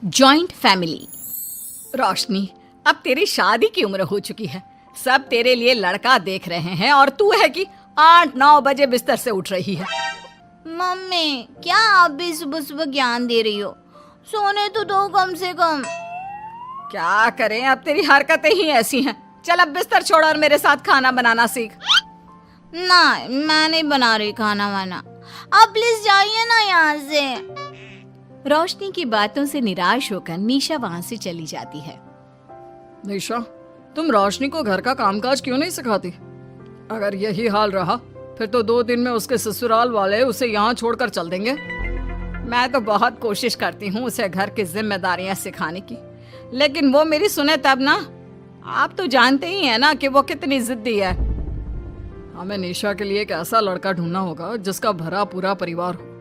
Joint family. रोशनी, अब तेरी शादी की उम्र हो चुकी है। सब तेरे लिए लड़का देख रहे हैं और तू है कि 8-9 बजे बिस्तर से उठ रही है। मम्मी, क्या आप भी सुबह सुबह ज्ञान दे रही हो? सोने तो दो कम से कम। क्या करें, अब तेरी हरकतें ही ऐसी हैं। चल अब बिस्तर छोड़ और मेरे साथ खाना बनाना सीख। ना, मैं नहीं बना रही खाना वाना। आप प्लीज जाइए ना यहाँ से। रोशनी की बातों से निराश होकर निशा वहाँ से चली जाती है। निशा, तुम रोशनी को घर का कामकाज क्यों नहीं सिखाती? अगर यही हाल रहा फिर तो 2 दिन में उसके ससुराल वाले उसे यहाँ छोड़कर चल देंगे। मैं तो बहुत कोशिश करती हूँ उसे घर की जिम्मेदारियां सिखाने की, लेकिन वो मेरी सुने तब ना। आप तो जानते ही हैं ना कि वो कितनी जिद्दी है। हमें निशा के लिए एक ऐसा लड़का ढूंढना होगा जिसका भरा पूरा परिवार हो।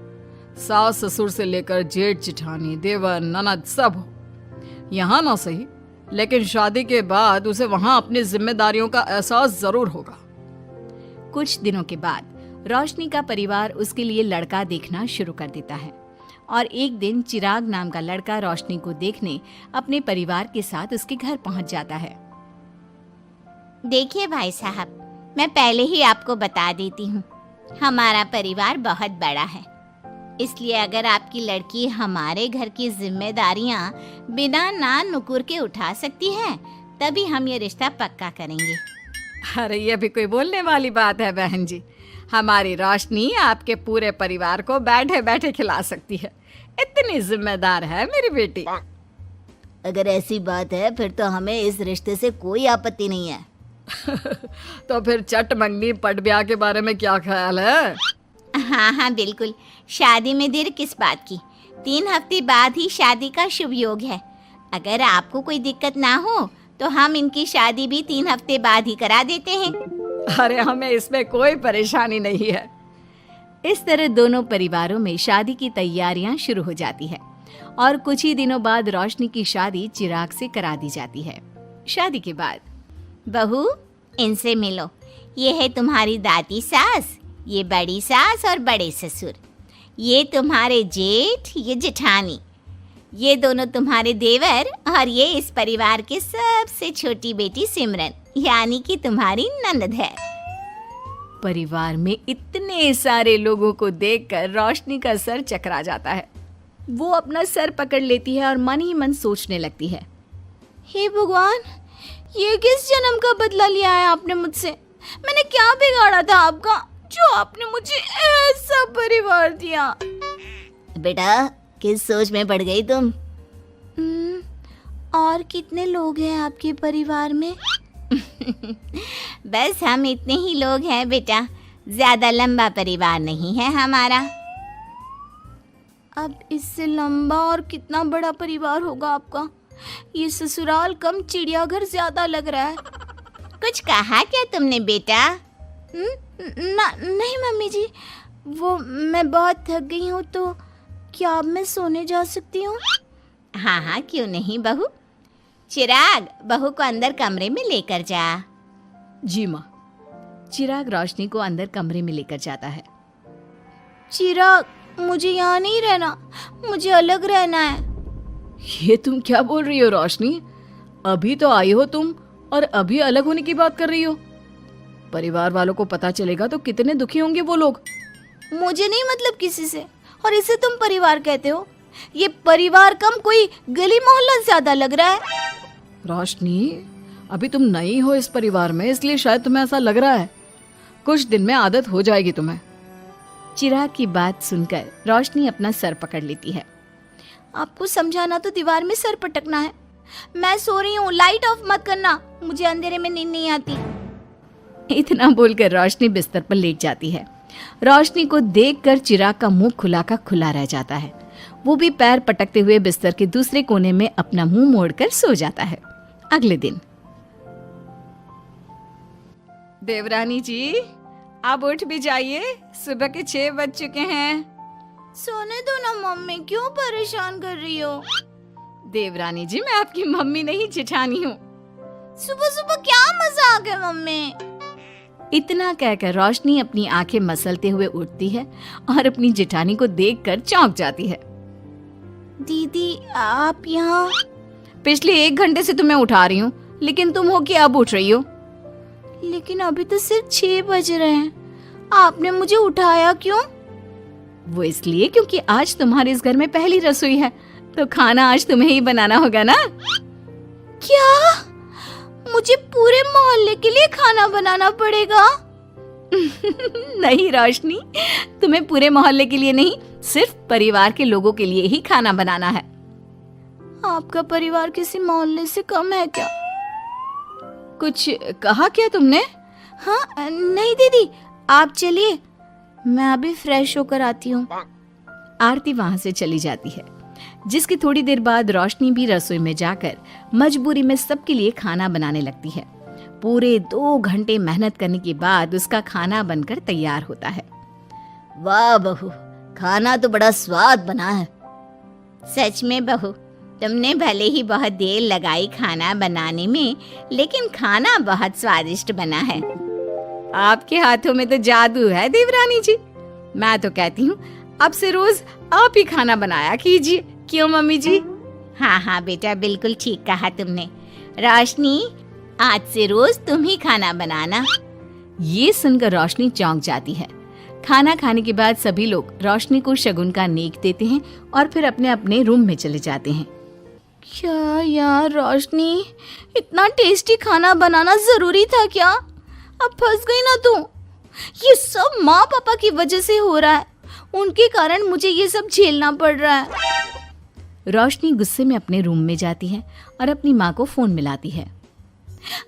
सास ससुर से लेकर जेठ जिठानी देवर ननद सब हो। यहाँ ना सही, लेकिन शादी के बाद उसे वहाँ अपनी जिम्मेदारियों का एहसास जरूर होगा। कुछ दिनों के बाद रोशनी का परिवार उसके लिए लड़का देखना शुरू कर देता है और एक दिन चिराग नाम का लड़का रोशनी को देखने अपने परिवार के साथ उसके घर पहुंच जाता है। देखिए भाई साहब, मैं पहले ही आपको बता देती हूँ, हमारा परिवार बहुत बड़ा है, इसलिए अगर आपकी लड़की हमारे घर की जिम्मेदारियाँ बिना ना नुकुर के उठा सकती है तभी हम ये रिश्ता पक्का करेंगे। अरे ये भी कोई बोलने वाली बात है बहन जी। हमारी रोशनी आपके पूरे परिवार को बैठे बैठे खिला सकती है। इतनी जिम्मेदार है मेरी बेटी। अगर ऐसी बात है फिर तो हमें इस रिश्ते से कोई आपत्ति नहीं है। तो फिर चट मंगनी पट ब्याह के बारे में क्या ख्याल है? हाँ बिल्कुल, शादी में देर किस बात की। 3 हफ्ते बाद ही शादी का शुभ योग है। अगर आपको कोई दिक्कत ना हो तो हम इनकी शादी भी 3 हफ्ते बाद ही करा देते हैं। अरे हमें इसमें कोई परेशानी नहीं है। इस तरह दोनों परिवारों में शादी की तैयारियां शुरू हो जाती है और कुछ ही दिनों बाद रोशनी की शादी चिराग से करा दी जाती है। शादी के बाद, बहू इनसे मिलो, ये है तुम्हारी दादी सास, ये बड़ी सास और बड़े ससुर, ये तुम्हारे जेठ, ये जेठानी, ये दोनों तुम्हारे देवर और ये इस परिवार की सबसे छोटी बेटी सिमरन, यानी कि तुम्हारी ननद है। परिवार में इतने सारे लोगों को देखकर रोशनी का सर चकरा जाता है। वो अपना सर पकड़ लेती है और मन ही मन सोचने लगती है, हे भगवान, ये किस जन्म का बदला लिया है आपने मुझसे? मैंने क्या बिगाड़ा था आपका जो आपने मुझे ऐसा परिवार दिया? बेटा, किस सोच में पड़ गई तुम? और कितने लोग हैं आपके परिवार में? बस हम इतने ही लोग हैं बेटा, ज्यादा लंबा परिवार नहीं है हमारा। अब इससे लंबा और कितना बड़ा परिवार होगा आपका? ये ससुराल कम चिड़ियाघर ज्यादा लग रहा है। कुछ कहा क्या तुमने बेटा? नहीं मम्मी जी, वो मैं बहुत थक गई हूँ, तो क्या अब मैं सोने जा सकती हूँ? हाँ क्यों नहीं बहू। चिराग, बहू को अंदर कमरे में लेकर जा। जी माँ। चिराग रोशनी को अंदर कमरे में लेकर जाता है। चिराग, मुझे यहाँ नहीं रहना, मुझे अलग रहना है। ये तुम क्या बोल रही हो रोशनी? अभी तो आई हो तुम और अभी अलग होने की बात कर रही हो। परिवार वालों को पता चलेगा तो कितने दुखी होंगे वो लोग। मुझे नहीं मतलब किसी से, और इसे तुम परिवार कहते हो? ये परिवार कम कोई गली मोहल्ला ज्यादा लग रहा है। रोशनी, अभी तुम नई हो इस परिवार में, इसलिए शायद तुम्हें ऐसा लग रहा है। कुछ दिन में आदत हो जाएगी तुम्हें। चिराग की बात सुनकर रोशनी अपना सर पकड़ लेती है। आपको समझाना तो दीवार में सर पटकना है। मैं सो रही हूँ, लाइट ऑफ मत करना, मुझे अंधेरे में नींद नहीं आती। इतना बोलकर रोशनी बिस्तर पर लेट जाती है। रोशनी को देखकर चिराग का मुंह खुला का खुला रह जाता है। वो भी पैर पटकते हुए बिस्तर के दूसरे कोने में अपना मुंह मोड़कर सो जाता है। अगले दिन, देवरानी जी, आप उठ भी जाइए, सुबह के 6 बज चुके हैं। सोने दो ना मम्मी, क्यों परेशान कर रही हो? देवरानी जी, मैं आपकी मम्मी नहीं जेठानी हूँ। सुबह सुबह क्या मजाक है मम्मी? इतना कहकर रोशनी अपनी आंखें मसलते हुए उठती है और अपनी जेठानी को देखकर चौंक जाती है। दीदी आप यहाँ? पिछले 1 घंटे से तुम्हें उठा रही हूँ, लेकिन तुम हो कि अब उठ रही हो? लेकिन अभी तो सिर्फ 6 बज रहे हैं, आपने मुझे उठाया क्यों? वो इसलिए क्योंकि आज तुम्हारे इस घर में पहली रसोई है, तो खाना आज तुम्हें ही बनाना होगा ना। क्या? मुझे पूरे मोहल्ले के लिए खाना बनाना पड़ेगा? नहीं रोशनी, तुम्हें पूरे मोहल्ले के लिए नहीं, सिर्फ परिवार के लोगों के लिए ही खाना बनाना है। आपका परिवार किसी मोहल्ले से कम है क्या? कुछ कहा क्या तुमने? हाँ नहीं दीदी, आप चलिए, मैं अभी फ्रेश होकर आती हूँ। आरती वहां से चली जाती है, जिसकी थोड़ी देर बाद रोशनी भी रसोई में जाकर मजबूरी में सबके लिए खाना बनाने लगती है। पूरे 2 घंटे मेहनत करने के बाद उसका खाना बनकर तैयार होता है। वाह बहू, खाना तो बड़ा स्वाद बना है। सच में बहू, तुमने भले ही बहुत देर लगाई खाना बनाने में, लेकिन खाना बहुत स्वादिष्ट बना है। आपके हाथों में तो जादू है देवरानी जी। मैं तो कहती हूँ अब से रोज आप ही खाना बनाया कीजिए, क्यों मम्मी जी? हाँ हाँ बेटा, बिल्कुल ठीक कहा तुमने। रोशनी, आज से रोज तुम ही खाना बनाना। ये सुनकर रोशनी चौंक जाती है। खाना खाने के बाद सभी लोग रोशनी को शगुन का नेक देते हैं और फिर अपने अपने रूम में चले जाते हैं। क्या यार रोशनी, इतना टेस्टी खाना बनाना जरूरी था क्या? अब फंस गई ना तू। ये सब माँ पापा की वजह से हो रहा है, उनके कारण मुझे ये सब झेलना पड़ रहा है। रोशनी गुस्से में अपने रूम में जाती है और अपनी माँ को फोन मिलाती है।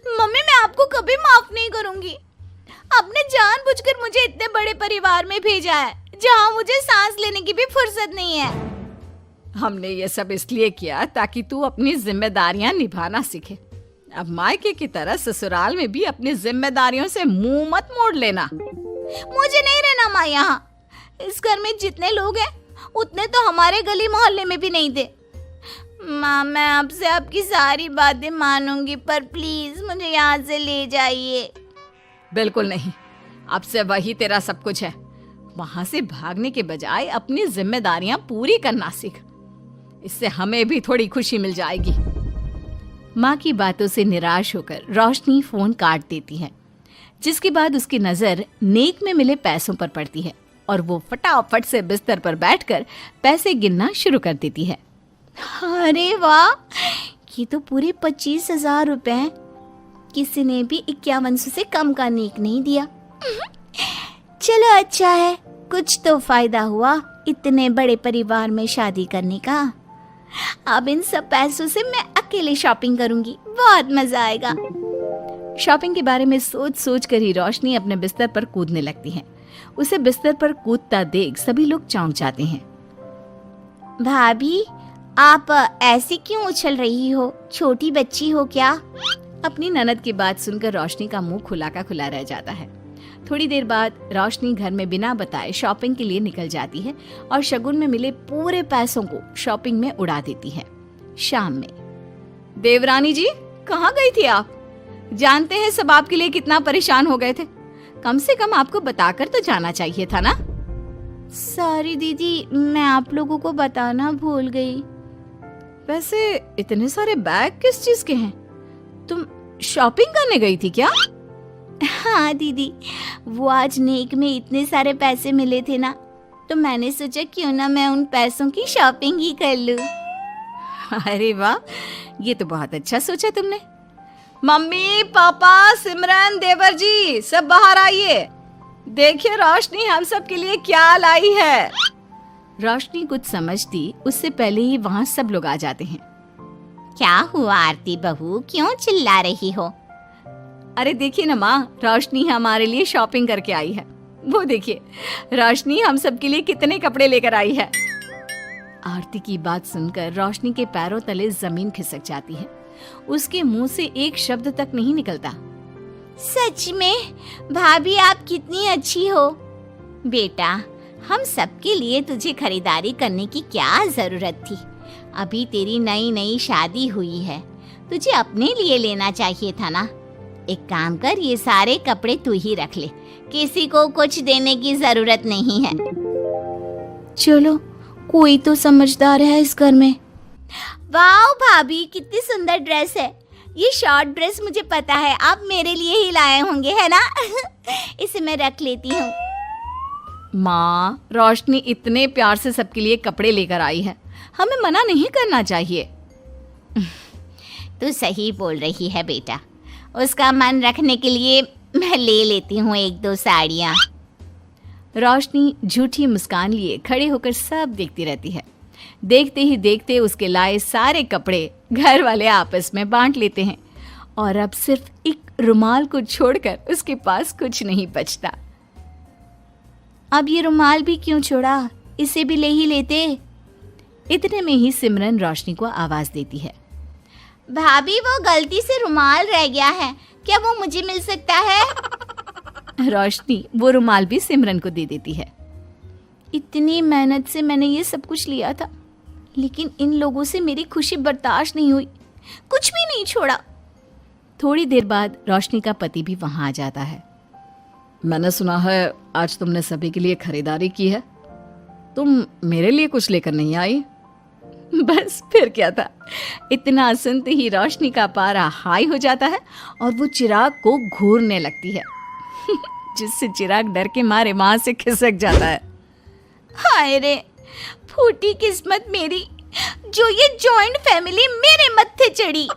मम्मी, मैं आपको कभी माफ नहीं करूंगी। आपने जानबूझकर मुझे इतने बड़े परिवार में भेजा है, जहाँ मुझे सांस लेने की भी फुर्सत नहीं है। हमने ये सब इसलिए किया ताकि तू अपनी जिम्मेदारियां निभाना सीखे। अब मायके की तरह ससुराल में भी अपनी जिम्मेदारियों से मुंह मत मोड़ लेना। मुझे नहीं रहना माँ यहाँ। इस घर में जितने लोग हैं, उतने तो हमारे गली मोहल्ले में भी नहीं थे। माँ, मैं आपसे आपकी सारी बातें मानूंगी, पर प्लीज मुझे यहाँ से ले जाइए। बिल्कुल नहीं, अब से वही तेरा सब कुछ है। वहां से भागने के बजाय अपनी जिम्मेदारियां पूरी करना सीख, इससे हमें भी थोड़ी खुशी मिल जाएगी। माँ की बातों से निराश होकर रोशनी फोन काट देती है, जिसके बाद उसकी नजर नेक में मिले पैसों पर पड़ती है और वो फटाफट से बिस्तर पर बैठकर पैसे गिनना शुरू कर देती है। अरे वाह, ये तो पूरे 25,000 रुपए हैं। किसी ने भी 5100 से कम का नेक नहीं दिया। चलो अच्छा है, कुछ तो फायदा हुआ इतने बड़े परिवार में शादी करने का। अब इन सब पैसों से मैं अकेले शॉपिंग करूंगी, बहुत मजा आएगा। शॉपिंग के बारे में सोच सोच कर ही रोशनी अपने बिस्तर पर कूदने लगती है। उसे बिस्तर पर कूदता देख सभी लोग चौंक जाते हैं। भाभी, आप ऐसे क्यों उछल रही हो? छोटी बच्ची हो क्या? अपनी ननद की बात सुनकर रोशनी का मुंह खुला का खुला रह जाता है। थोड़ी देर बाद रोशनी घर में बिना बताए शॉपिंग के लिए निकल जाती है और शगुन में मिले पूरे पैसों को शॉपिंग में उड़ा देती है। शाम में, देवरानी जी कहाँ गई थी आप? जानते हैं सब आपके लिए कितना परेशान हो गए थे, कम से कम आपको बताकर तो जाना चाहिए था ना। सॉरी दीदी, मैं आप लोगों को बताना भूल गई। वैसे इतने सारे बैग किस चीज के हैं? तुम शॉपिंग करने गई थी क्या? हाँ दीदी, वो आज नेक में इतने सारे पैसे मिले थे ना, तो मैंने सोचा क्यों ना मैं उन पैसों की शॉपिंग ही कर लूं। अरे वाह, ये तो बहुत अच्छा सोचा तुमने। मम्मी, पापा, सिमरन, देवर जी, सब बाहर आइए। देखिए रोशनी हम सब के लिए क्या लाई है। रोशनी कुछ समझती उससे पहले ही वहाँ सब लोग आ जाते हैं। क्या हुआ आरती बहू, क्यों चिल्ला रही हो? अरे देखिए ना माँ, रोशनी हमारे लिए शॉपिंग करके आई है। वो देखिए, रोशनी हम सब के लिए कितने कपड़े लेकर आई है। आरती की बात सुनकर रोशनी के पैरों तले जमीन खिसक जाती है। उसके मुंह से एक शब्द तक नहीं निकलता। सच में भाभी, आप कितनी अच्छी हो। बेटा, हम सबके लिए तुझे खरीदारी करने की क्या जरूरत थी? अभी तेरी नई नई शादी हुई है, तुझे अपने लिए लेना चाहिए था ना। एक काम कर, ये सारे कपड़े तू ही रख ले, किसी को कुछ देने की जरूरत नहीं है। चलो, कोई तो समझदार है इस घर में। वाह भाभी, कितनी सुंदर ड्रेस है। ये शॉर्ट ड्रेस मुझे पता है आप मेरे लिए ही लाए होंगे, है ना? इसे मैं रख लेती हूँ। माँ, रोशनी इतने प्यार से सबके लिए कपड़े लेकर आई है, हमें मना नहीं करना चाहिए। तू सही बोल रही है बेटा, उसका मन रखने के लिए मैं ले लेती हूँ 1-2 साड़ियाँ। रोशनी झूठी मुस्कान लिए खड़े होकर सब देखती रहती है। देखते ही देखते उसके लाए सारे कपड़े घर वाले आपस में बांट लेते हैं और अब सिर्फ एक रुमाल को छोड़कर उसके पास कुछ नहीं बचता। अब ये रुमाल भी क्यों छोड़ा, इसे भी ले ही लेते। इतने में ही सिमरन रोशनी को आवाज देती है। भाभी, वो गलती से रुमाल रह गया है, क्या वो मुझे मिल सकता है? रोशनी वो रुमाल भी सिमरन को दे देती है। इतनी मेहनत से मैंने ये सब कुछ लिया था, लेकिन इन लोगों से मेरी खुशी बर्दाश्त नहीं हुई, कुछ भी नहीं छोड़ा। थोड़ी देर बाद रोशनी का पति भी वहां आ जाता है। मैंने सुना है आज तुमने सभी के लिए खरीदारी की है, तुम मेरे लिए कुछ लेकर नहीं आई? बस फिर क्या था, इतना सुनते ही रोशनी का पारा हाई हो जाता है और वो चिराग को घूरने लगती है, जिससे चिराग डर के मारे वहां से खिसक जाता है। हाय रे, फूटी किस्मत मेरी, जो ये जॉइंट फैमिली मेरे मत्थे चढ़ी।